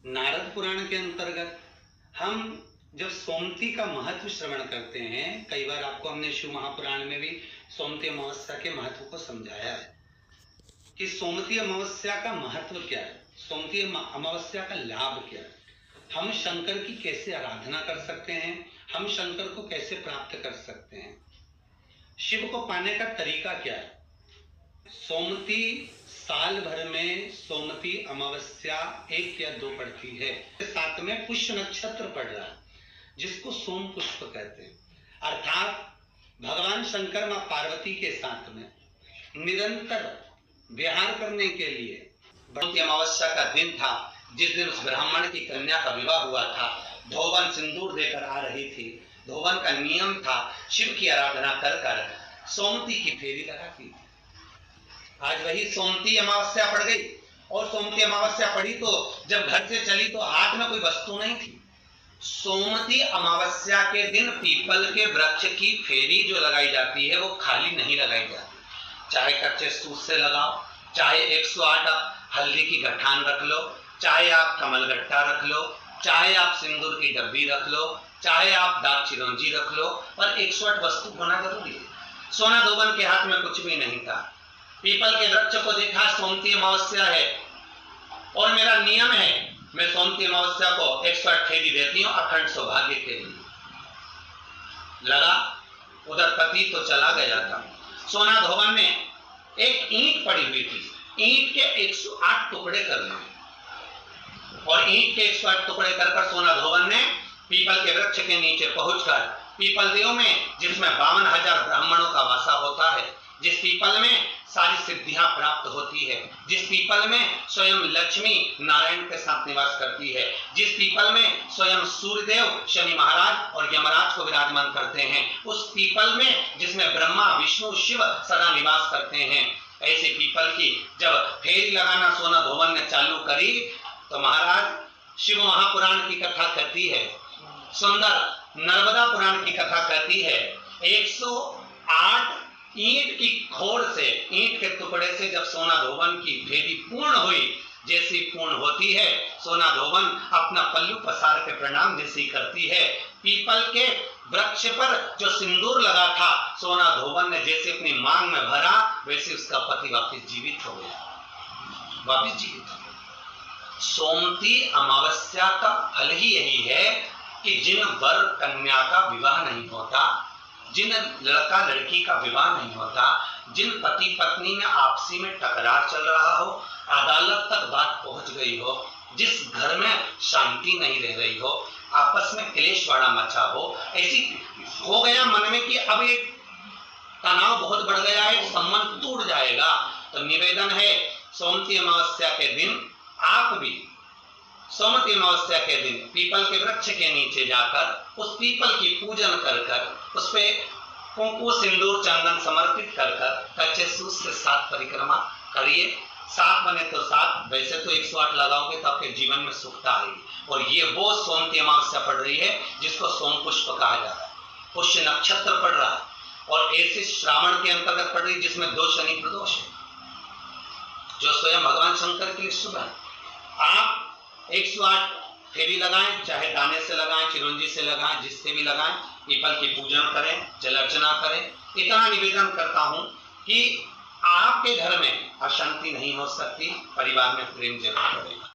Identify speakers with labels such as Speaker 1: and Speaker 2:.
Speaker 1: नारद पुराण के अंतर्गत हम जब सोमती का महत्व श्रवण करते हैं, कई बार आपको हमने शिव महापुराण में भी सोमती अमावस्या के महत्व को समझाया है कि सोमती अमावस्या का महत्व क्या है, सोमती अमावस्या का लाभ क्या है, हम शंकर की कैसे आराधना कर सकते हैं, हम शंकर को कैसे प्राप्त कर सकते हैं, शिव को पाने का तरीका क्या है। सोमती साल भर में सोमती अमावस्या 1 या 2 पड़ती है, साथ में पुष्य नक्षत्र पड़ रहा है जिसको सोम पुष्प कहते हैं, अर्थात भगवान शंकर मां पार्वती के साथ में निरंतर विहार करने के लिए सोमती अमावस्या का दिन था, जिस दिन उस ब्राह्मण की कन्या का विवाह हुआ था। धोवन सिंदूर देकर आ रही थी। धोवन का नियम था शिव की आराधना कर कर सोमती की फेरी लगाती थी। आज वही सोमती अमावस्या पड़ गई, और सोमती अमावस्या पड़ी तो जब घर से चली तो हाथ में कोई वस्तु नहीं थी। सोमती अमावस्या के दिन पीपल के वृक्ष की फेरी जो लगाई जाती है वो खाली नहीं लगाई जाती, चाहे कच्चे सूत से लगाओ, चाहे 108 हल्दी की गठान रख लो, चाहे आप कमल गट्टा रख लो, चाहे आप सिंदूर की डब्बी रख लो, चाहे आप दाग चिरौंजी रख लो, पर 108 वस्तु होना जरूरी है। सोना धोबन के हाथ में कुछ भी नहीं था। पीपल के वृक्ष को देखा, सोमती अमावस्या है और मेरा नियम है मैं सोमती अमावस्या को 108 फेरी देती हूँ अखंड सौभाग्य के लिए। लगा, उधर पति तो चला गया था। सोना धोबन ने एक ईंट पड़ी हुई थी, ईंट के 108 टुकड़े कर लिए, और ईंट के 108 टुकड़े कर सोना धोबन ने पीपल के वृक्ष के नीचे पहुंचकर पीपल देव में, जिसमें 52,000 ब्राह्मणों का वासा होता है, जिस पीपल में सारी सिद्धियां प्राप्त होती है, जिस पीपल में स्वयं लक्ष्मी नारायण के साथ निवास करती है, जिस पीपल में स्वयं सूर्यदेव शनि महाराज और यमराज को विराजमान करते हैं, उस पीपल में जिसमें ब्रह्मा विष्णु शिव सदा निवास करते हैं, ऐसे पीपल की जब फेरी लगाना सोना धोबन ने चालू करी तो महाराज शिव महापुराण की कथा कहती है, सुंदर नर्मदा पुराण की कथा कहती है, 108 ईंट की खोड़ से, ईंट के टुकड़े से जब सोना धोबन की फेरी पूर्ण हुई, जैसी पूर्ण होती है सोना धोबन अपना पल्लू पसार के प्रणाम जैसी करती है, पीपल के वृक्ष पर जो सिंदूर लगा था सोना धोबन ने जैसे अपनी मांग में भरा, वैसे उसका पति वापस जीवित हो गया, वापस जीवित हो गया। सोमती अमावस्या का फल ही यही है कि जिन वर कन्या का विवाह नहीं होता, जिन लड़का लड़की का विवाह नहीं होता, जिन पति पत्नी में आपसी में टकरार चल रहा हो, अदालत तक बात पहुंच गई हो, जिस घर में शांति नहीं रह रही हो, आपस में क्लेश बड़ा मचा हो, ऐसी हो गया मन में कि अब एक तनाव बहुत बढ़ गया है, संबंध टूट जाएगा, तो निवेदन है सोमती अमावस्या के दिन आप भी सोमती अमावस्या के दिन पीपल के वृक्ष के नीचे जाकर उस पीपल की पूजन कर कर उस पे कुंकु सिंदूर चंदन समर्पित कर कर कच्चे सूत से 7 परिक्रमा करिए। 7 बने तो 7, वैसे तो 108 लगाओगे तो आपके जीवन में सुखता आएगी। और ये वो सोमती अमावस्या पड़ रही है जिसको सोम पुष्प कहा जाता है, पुष्य नक्षत्र पड़ रहा है, और ऐसे श्रावण के अंतर्गत पड़ रही है जिसमें 2 शनि प्रदोष है, जो स्वयं भगवान शंकर के लिए शुभ है। आप 108 फेरी लगाएं, चाहे दाने से लगाएं, चिरौंजी से लगाएं, जिससे भी लगाएं, पीपल की पूजन करें, जल अर्चना करें। इतना निवेदन करता हूं कि आपके घर में अशांति नहीं हो सकती, परिवार में प्रेम जरूर रहेगा।